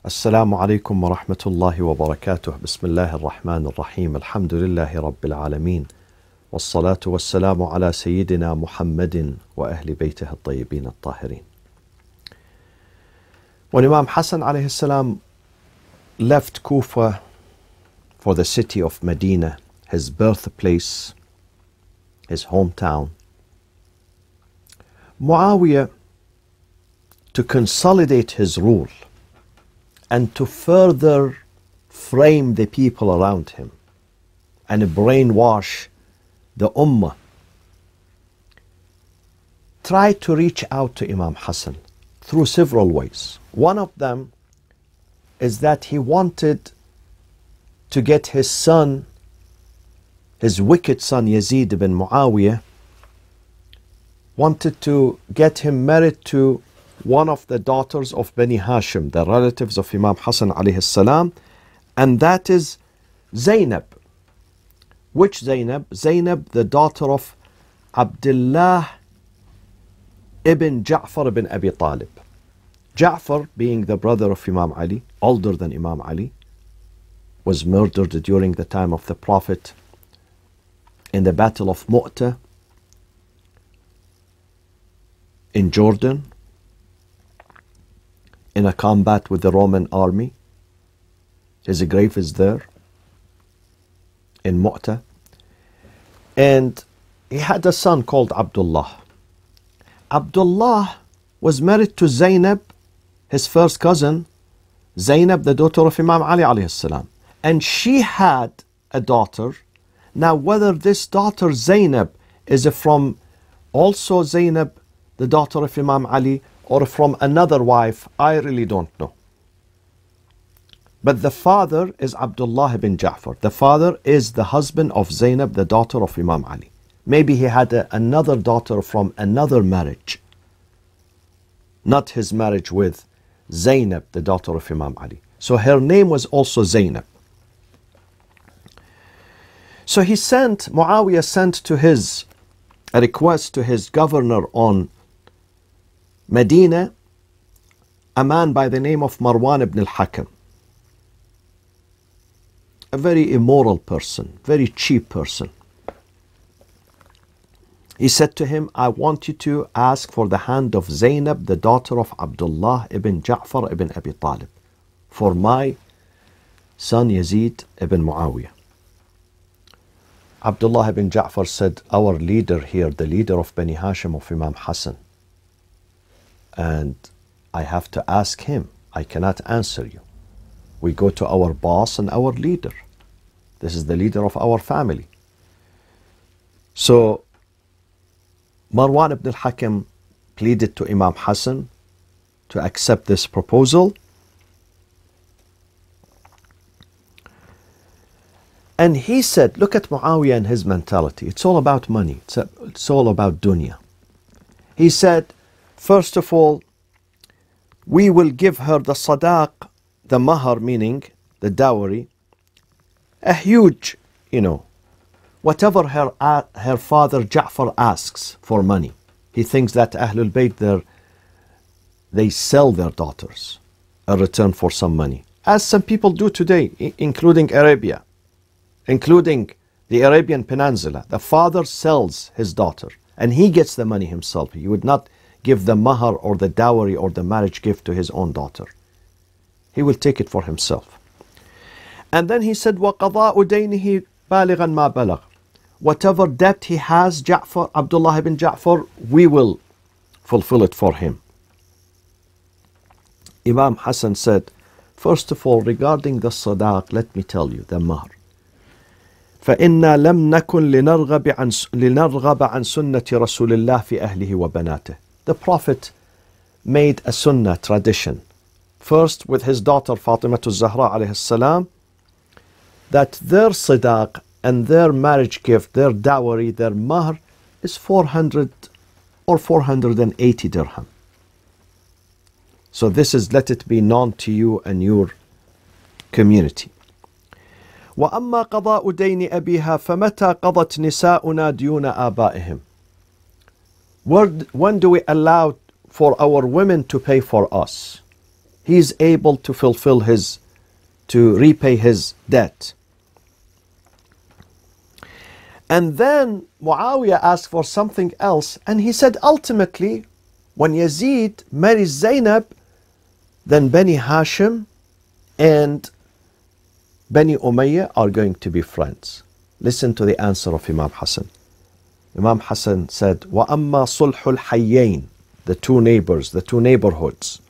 السلام عليكم ورحمة الله وبركاته. بسم الله الرحمن الرحيم. الحمد لله رب العالمين، والصلاة والسلام على سيدنا محمد وأهل بيته الطيبين الطاهرين. When Imam Hassan alayhi salam left Kufa for the city of Medina, his birthplace, his hometown, Muawiyah, to consolidate his rule and to further frame the people around him and brainwash the Ummah, tried to reach out to Imam Hassan through several ways. One of them is that he wanted to get his son, his wicked son Yazid ibn Muawiyah, wanted to get him married to one of the daughters of Bani Hashim, the relatives of Imam Hassan alayhi salam, and that is Zainab. Which Zainab? Zainab, the daughter of Abdullah ibn Ja'far ibn Abi Talib. Ja'far, being the brother of Imam Ali, older than Imam Ali, was murdered during the time of the Prophet in the Battle of Mu'tah in Jordan, in a combat with the Roman army. His grave is there in Mu'tah. And he had a son called Abdullah. Abdullah was married to Zainab, his first cousin, Zainab, the daughter of Imam Ali alayhi salam. And she had a daughter. Now, whether this daughter Zainab is from also Zainab, the daughter of Imam Ali, or from another wife, I really don't know. But the father is Abdullah ibn Ja'far. The father is the husband of Zainab, the daughter of Imam Ali. Maybe he had another daughter from another marriage, not his marriage with Zainab, the daughter of Imam Ali. So her name was also Zainab. So Muawiyah sent to a request to his governor on Medina, a man by the name of Marwan ibn al-Hakam, a very immoral person, very cheap person. He said to him, I want you to ask for the hand of Zainab, the daughter of Abdullah ibn Ja'far ibn Abi Talib, for my son Yazid ibn Muawiyah. Abdullah ibn Ja'far said, our leader here, the leader of Bani Hashim of Imam Hassan, and I have to ask him. I cannot answer you. We go to our boss and our leader. This is the leader of our family. So Marwan ibn al-Hakam pleaded to Imam Hassan to accept this proposal. And he said, look at Muawiyah and his mentality. It's all about money. It's all about dunya. He said, first of all, we will give her the sadaq, the mahar, meaning the dowry, a huge, whatever her father Ja'far asks for money. He thinks that Ahlulbayt, they sell their daughters in return for some money, as some people do today, including Arabia, including the Arabian Peninsula. The father sells his daughter and he gets the money himself. He would not give the mahar or the dowry or the marriage gift to his own daughter. He will take it for himself. And then he said, وَقَضَاءُ دَيْنِهِ بَالِغًا مَا بَلَغ. Whatever debt he has, Abdullah ibn Ja'far, we will fulfill it for him. Imam Hassan said, first of all, regarding the sadaq, let me tell you, the mahar. فإنا لم نكن لنرغب عن سنة رسول الله في أهله وبناته. The Prophet made a sunnah tradition, first with his daughter Fatima al-Zahra alayhi salam, that their sadaq and their marriage gift, their dowry, their mahr is 400 or 480 dirham. So this is, let it be known to you and your community. وأما قضاء دين أبيها فمتى قضت نساؤنا ديون آبائهم. When do we allow for our women to pay for us? he is able to to repay his debt. And then Muawiyah asked for something else, and he said ultimately, when Yazid marries Zainab, then Bani Hashim and Bani Umayyah are going to be friends. Listen to the answer of Imam Hassan. Imam Hassan said, وَأَمَّا صُلْحُ الْحَيَّيْنِ, the two neighbors, the two neighborhoods,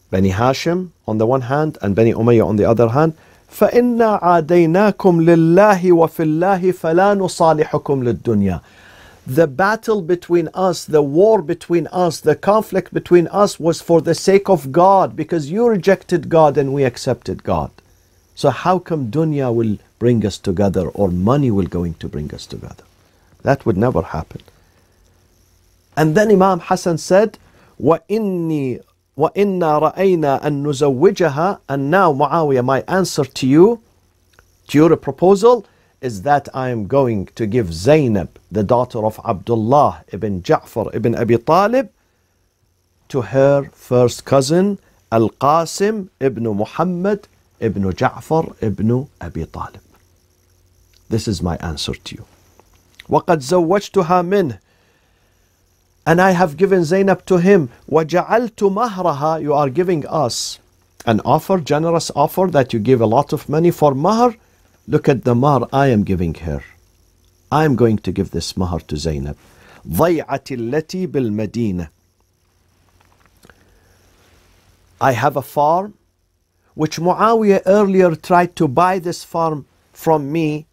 Bani Hashim on the one hand and Bani Umayyah on the other hand, فَإِنَّا عَادَيْنَاكُمْ لِلَّهِ وَفِي اللَّهِ فَلَا نُصَالِحُكُمْ لِلدُّنْيَا. The battle between us, the war between us, the conflict between us was for the sake of God, because you rejected God and we accepted God. So how come dunya will bring us together, or money will going to bring us together? That would never happen. And then Imam Hassan said, وَإِنَّا رَأَيْنَا أَن نُزَوِّجَهَا. And now Muawiyah, my answer to you, to your proposal, is that I am going to give Zainab, the daughter of Abdullah ibn Ja'far ibn Abi Talib, to her first cousin Al-Qasim ibn Muhammad ibn Ja'far ibn Abi Talib. This is my answer to you. وَقَدْ زَوَّجْتُهَا مِنْهِ. And I have given Zainab to him. وَجَعَلْتُ مَهْرَهَا. You are giving us an offer, generous offer, that you give a lot of money for mahr. Look at the mahr I am giving her. I am going to give this mahr to Zainab. ضَيْعَةِ الَّتِي بِالْمَدِينَةِ. I have a farm which Muawiyah earlier tried to buy this farm from me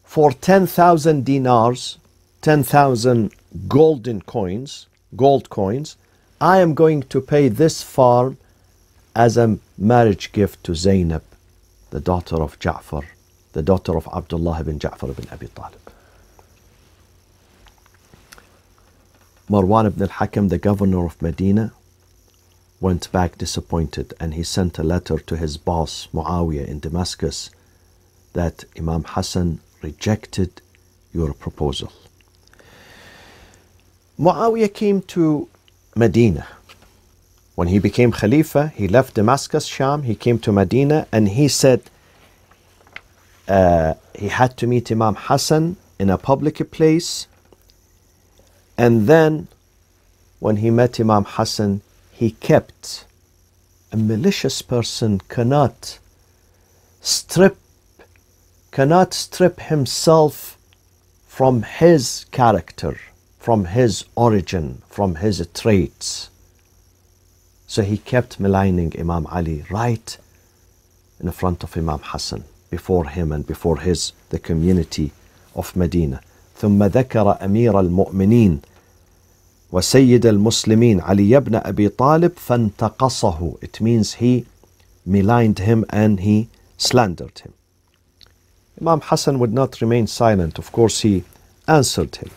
for 10,000 dinars, 10,000 golden coins, gold coins. I am going to pay this farm as a marriage gift to Zainab, the daughter of Ja'far, the daughter of Abdullah ibn Ja'far ibn Abi Talib. Marwan ibn al-Hakam, the governor of Medina, went back disappointed, and he sent a letter to his boss Muawiyah in Damascus that Imam Hassan rejected your proposal. Muawiyah came to Medina. When he became Khalifa, he left Damascus, Sham, he came to Medina, and he said he had to meet Imam Hassan in a public place. And then when he met Imam Hassan, he kept, a malicious person cannot strip himself from his character, from his origin, from his traits. So he kept maligning Imam Ali right in front of Imam Hassan, before him and before the community of Medina. ثم ذكر أمير المؤمنين وسيد المسلمين علي بن أبي طالب فانتقصه. It means he maligned him and he slandered him. Imam Hassan would not remain silent. Of course, he answered him.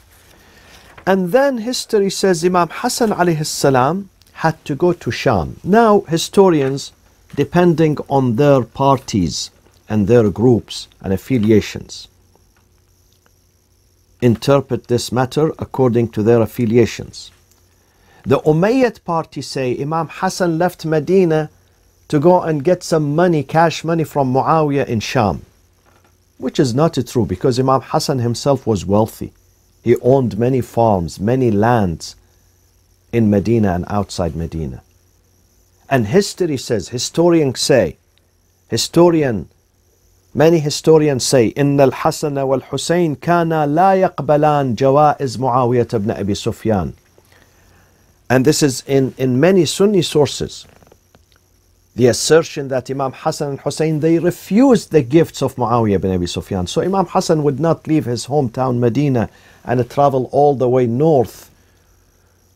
And then history says Imam Hassan alayhi salam had to go to Sham. Now historians, depending on their parties and their groups and affiliations, interpret this matter according to their affiliations. The Umayyad party say Imam Hassan left Medina to go and get some money, cash money from Muawiyah in Sham, which is not true, because Imam Hassan himself was wealthy. He owned many farms, many lands in Medina and outside Medina. And history says, many historians say, إن الحسن والحسين كانا لا يقبلان جوائز معاوية بن أبي سفيان. And this is in many Sunni sources, the assertion that Imam Hassan and Hussein, they refused the gifts of Muawiyah ibn Abi Sufyan. So Imam Hassan would not leave his hometown Medina and travel all the way north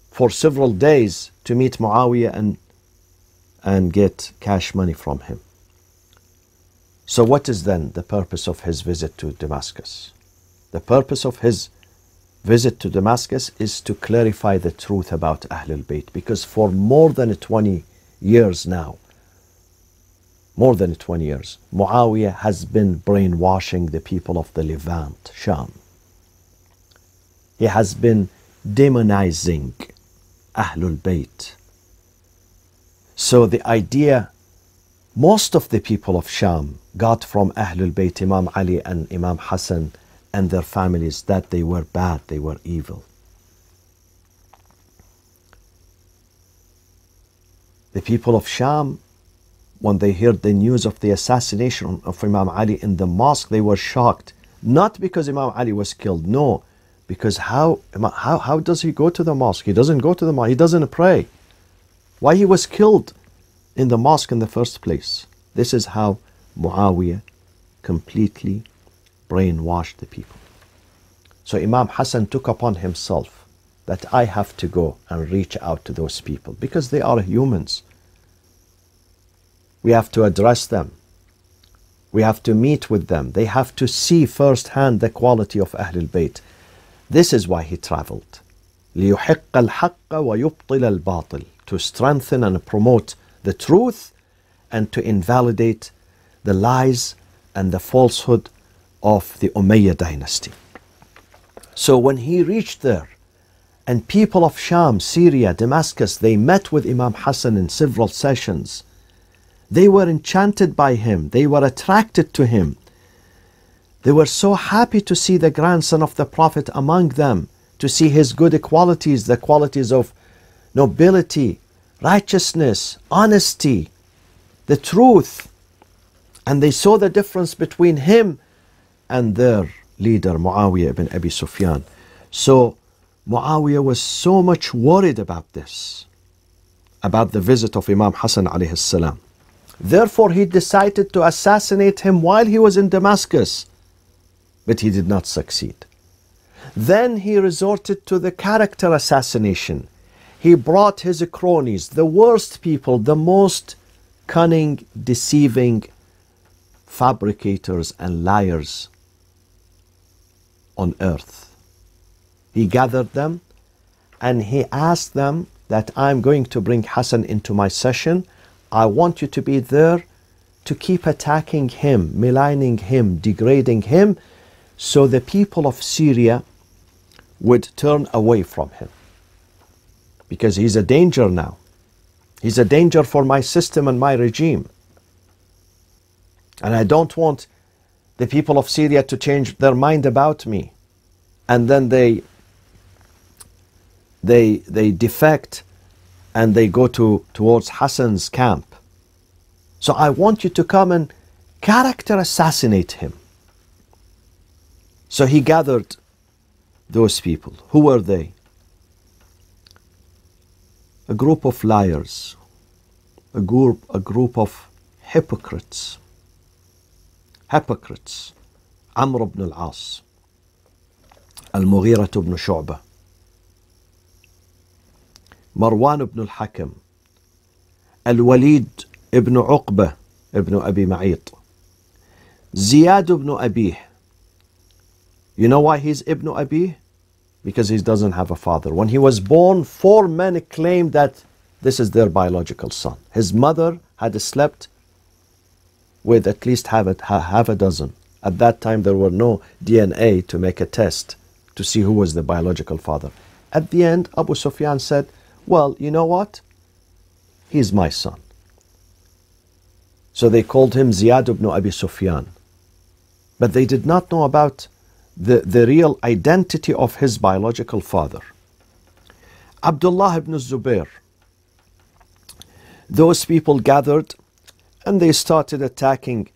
for several days to meet Muawiyah and get cash money from him. So what is then the purpose of his visit to Damascus? The purpose of his visit to Damascus is to clarify the truth about Ahlulbayt, because for more than 20 years now, Muawiyah has been brainwashing the people of the Levant, Sham. He has been demonizing Ahlulbayt. So the idea most of the people of Sham got from Ahlulbayt, Imam Ali and Imam Hassan and their families, that they were bad, they were evil. The people of Sham, when they heard the news of the assassination of Imam Ali in the mosque, they were shocked. Not because Imam Ali was killed, no. Because how does he go to the mosque? He doesn't go to the mosque, he doesn't pray. Why he was killed in the mosque in the first place? This is how Muawiyah completely brainwashed the people. So Imam Hassan took upon himself that I have to go and reach out to those people because they are humans. We have to address them. We have to meet with them. They have to see firsthand the quality of Ahlulbayt. This is why he traveled. لِيُحِقَّ الْحَقَّ وَيُبْطِلَ الْبَاطِلِ, to strengthen and promote the truth and to invalidate the lies and the falsehood of the Umayyad dynasty. So when he reached there, and people of Sham, Syria, Damascus, they met with Imam Hassan in several sessions. They were enchanted by him. They were attracted to him. They were so happy to see the grandson of the Prophet among them, to see his good qualities, the qualities of nobility, righteousness, honesty, the truth. And they saw the difference between him and their leader, Muawiyah ibn Abi Sufyan. So Muawiyah was so much worried about this, about the visit of Imam Hassan alayhi salam. Therefore, he decided to assassinate him while he was in Damascus, but he did not succeed. Then he resorted to the character assassination. He brought his cronies, the worst people, the most cunning, deceiving fabricators and liars on earth. He gathered them and he asked them that I'm going to bring Hassan into my session. I want you to be there to keep attacking him, maligning him, degrading him, so the people of Syria would turn away from him. Because he's a danger now. He's a danger for my system and my regime. And I don't want the people of Syria to change their mind about me. And then they defect and they go towards Hassan's camp. So I want you to come and character assassinate him. So he gathered those people. Who were they? A group of liars, a group of hypocrites. Amr ibn al-As, Al-Mughira ibn Shu'bah, Marwan ibn al-Hakam, Al-Walid ibn Uqbah ibn Abi Ma'it, Ziyad ibn Abih. You know why he's Ibn Abih? Because he doesn't have a father. When he was born, 4 men claimed that this is their biological son. His mother had slept with at least half a dozen. At that time, there were no DNA to make a test to see who was the biological father. At the end, Abu Sufyan said, well, you know what? He's my son. So they called him Ziyad ibn Abi Sufyan. But they did not know about the real identity of his biological father. Abdullah ibn Zubair. Those people gathered and they started attacking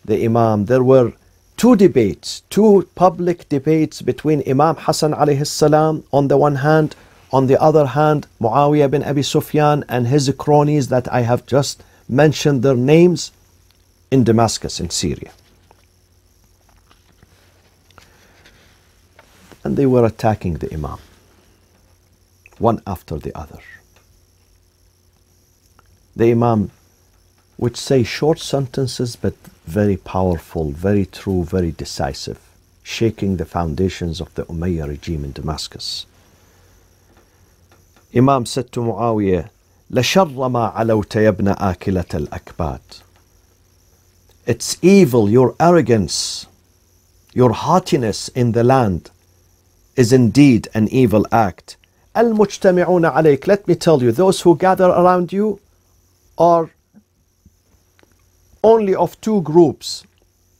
the Imam. There were 2 public debates between Imam Hassan alayhi salam on the one hand, on the other hand, Muawiyah bin Abi Sufyan and his cronies that I have just mentioned their names in Damascus in Syria. And they were attacking the Imam, one after the other. The Imam would say short sentences, but very powerful, very true, very decisive, shaking the foundations of the Umayyad regime in Damascus. Imam said to Muawiyah, لَشَرَّ مَا عَلَوْتَ يَبْنَ آكِلَةَ الْأَكْبَادِ. It's evil, your arrogance, your haughtiness in the land is indeed an evil act. الْمُجْتَمِعُونَ عَلَيْكَ. Let me tell you, those who gather around you are only of two groups.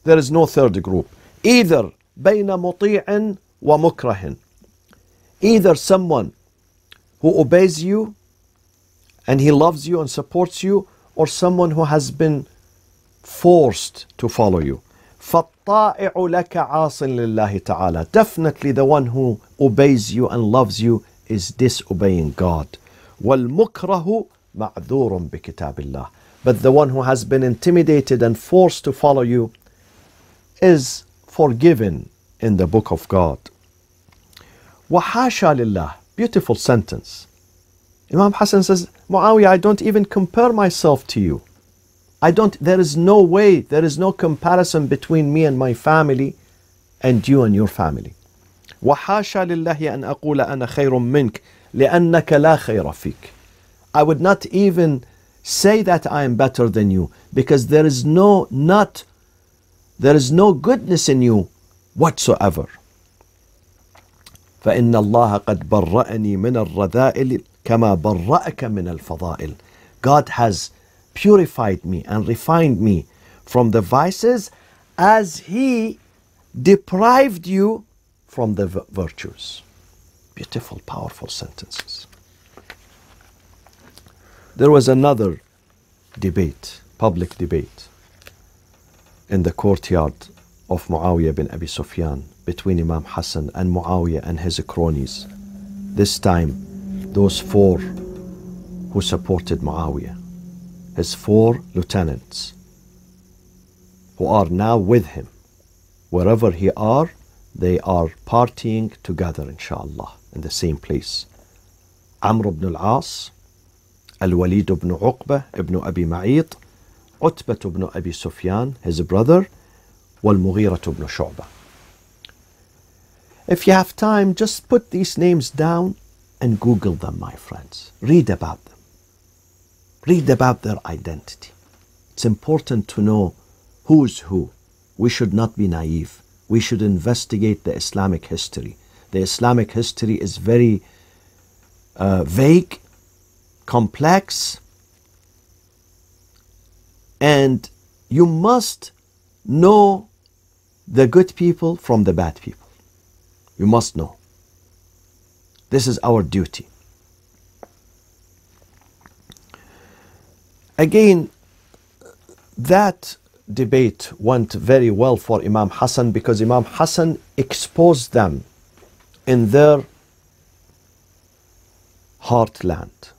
There is no third group. Either بين مطيع ومكره. Either someone who obeys you and he loves you and supports you, or someone who has been forced to follow you. فَالطَّائِعُ لَكَ عَاصٍ لِلَّهِ تَعَالَى. Definitely the one who obeys you and loves you is disobeying God. وَالْمُكْرَهُ مَعْذُورٌ بِكِتَابِ اللَّهِ. But the one who has been intimidated and forced to follow you is forgiven in the book of God. وَحَاشَى لِلَّهِ. Beautiful sentence. Imam Hassan says, Muawiyah, I don't even compare myself to you. There is no way, there is no comparison between me and my family and you and your family. وَحَاشَى لِلَّهِ أَنْ أَقُولَ أَنَا خَيْرٌ مِّنْكَ لِأَنَّكَ لَا خَيْرَ فِيكَ. I would not even say that I am better than you, because there is no goodness in you whatsoever. فإن الله قد برأني من الرذائل كما برأك من الفضائل. God has purified me and refined me from the vices as He deprived you from the virtues. Beautiful, powerful sentences. There was another debate, public debate, in the courtyard of Muawiyah bin Abi Sufyan between Imam Hassan and Muawiyah and his cronies. This time, those four who supported Muawiyah, his four lieutenants, who are now with him. Wherever he are, they are partying together, inshallah, in the same place. Amr ibn al-As, Al-Walid ibn Uqbah ibn Abi Ma'id, Utbah ibn Abi Sufyan, his brother, Wal-Mughirah ibn Shu'bah. If you have time, just put these names down and Google them, my friends. Read about them. Read about their identity. It's important to know who's who. We should not be naive. We should investigate the Islamic history. The Islamic history is very vague, complex, and you must know the good people from the bad people. You must know. This is our duty. Again, that debate went very well for Imam Hassan, because Imam Hassan exposed them in their heartland,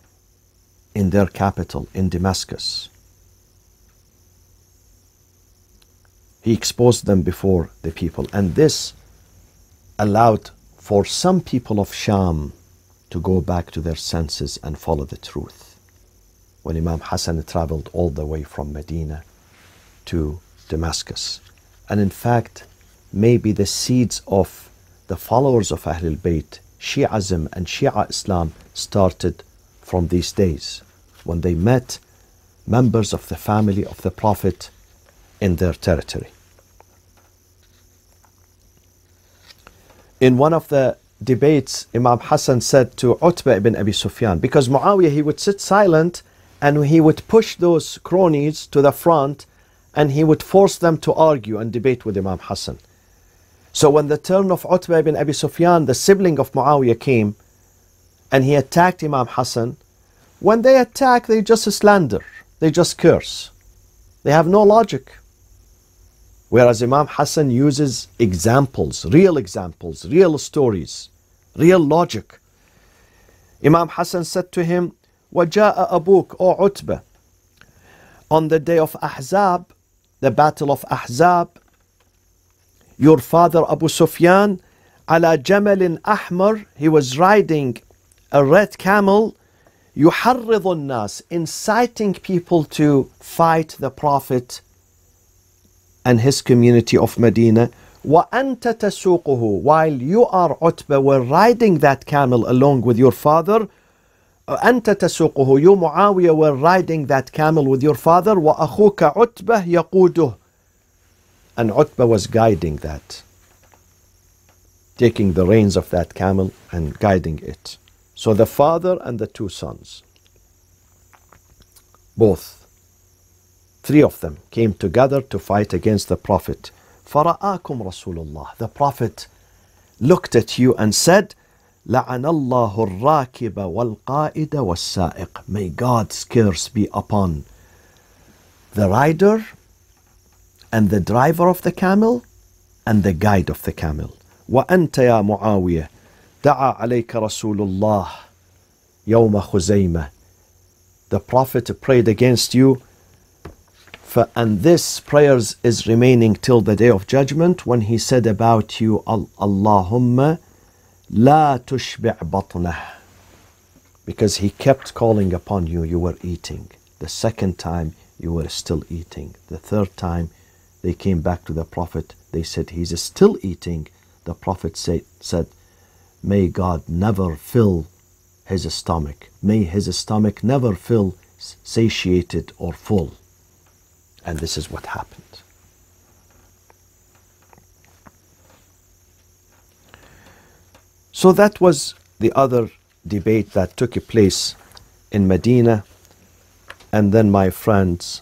in their capital, in Damascus. He exposed them before the people, and this allowed for some people of Sham to go back to their senses and follow the truth. When Imam Hassan traveled all the way from Medina to Damascus. And in fact, maybe the seeds of the followers of Ahlulbayt, Shi'ism and Shia Islam, started from these days, when they met members of the family of the Prophet in their territory. In one of the debates, Imam Hassan said to Utbah ibn Abi Sufyan, because Muawiyah, he would sit silent and he would push those cronies to the front and he would force them to argue and debate with Imam Hassan. So when the turn of Utbah ibn Abi Sufyan, the sibling of Muawiyah, came and he attacked Imam Hassan, when they attack, they just slander, they just curse. They have no logic. Whereas Imam Hassan uses examples, real stories, real logic. Imam Hassan said to him, وَجَاءَ أَبُوكَ, O Utbah, on the day of Ahzab, the battle of Ahzab, your father Abu Sufyan, على جمل أحمر, he was riding a red camel, يحرض الناس, inciting people to fight the Prophet and his community of Medina. وَأَنْتَ تَسُوقُهُ, while you are, Utbah, were riding that camel along with your father. أَنْتَ تَسُوقُهُ, you Muawiyah were riding that camel with your father. وَأَخُوكَ عُتْبَةٌ يَقُودُهُ, and Utbah was guiding that, taking the reins of that camel and guiding it. So the father and the two sons, both 3 of them came together to fight against the Prophet. فَرَآكُمْ رَسُولُ اللَّهِ. The Prophet looked at you and said, لَعَنَ اللَّهُ الرَّاكِبَ وَالْقَائِدَ وَالسَّائِقَ. May God's curse be upon the rider and the driver of the camel and the guide of the camel. وأنت يا معاوية دعا عليك رسول الله يوم خزيمة. The Prophet prayed against you, and this prayers is remaining till the day of judgment, when he said about you, Allahumma la tushbi' batnah. Because he kept calling upon you, you were eating. The second time, you were still eating. The third time, they came back to the Prophet. They said, he's still eating. The Prophet said, may God never fill his stomach. May his stomach never feel satiated or full. And this is what happened. So that was the other debate that took place in Medina. And then, my friends,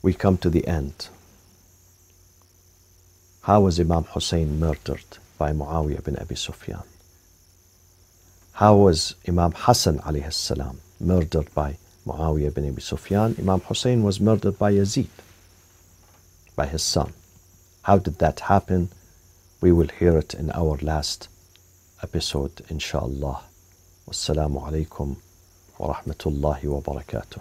we come to the end. How was Imam Hussein murdered by Muawiyah bin Abi Sufyan? How was Imam Hassan alayhi salam murdered by Muawiyah bin Abi Sufyan? Imam Hussein was murdered by Yazid, by his son. How did that happen? We will hear it in our last episode, inshallah. Wassalamu alaikum wa rahmatullahi wa barakatuh.